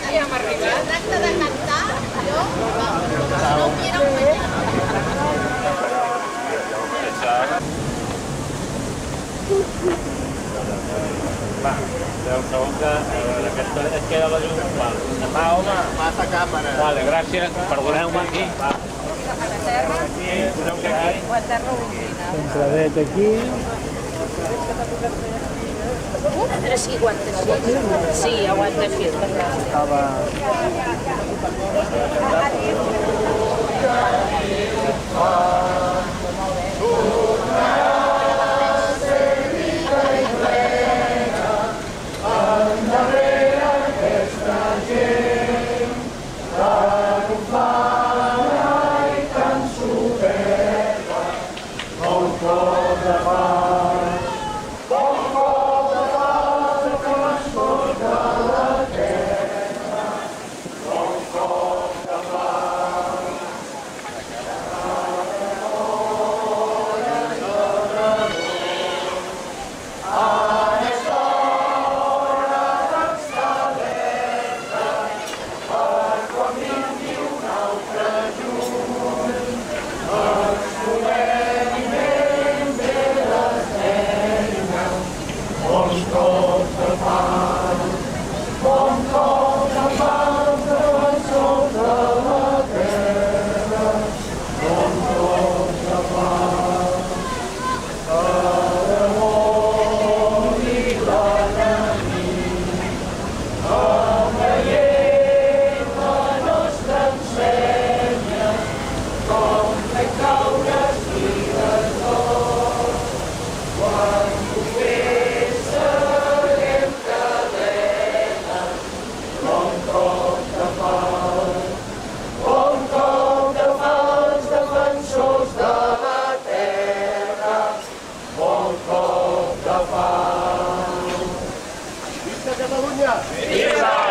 aquí hem arribat. Tracta de cantar, jo, no quiero mañana. Va, 10 segons aquesta es queda la llum. Va, home. Massa càmera. Vale, gràcies. Perdoneu-me aquí. Va. Aquí, poseu que aquí. O a terra o inclinada. Entradet aquí. Però sí, aguanta així. Sí, aguanta així. Estava... Visca Catalunya! Viva!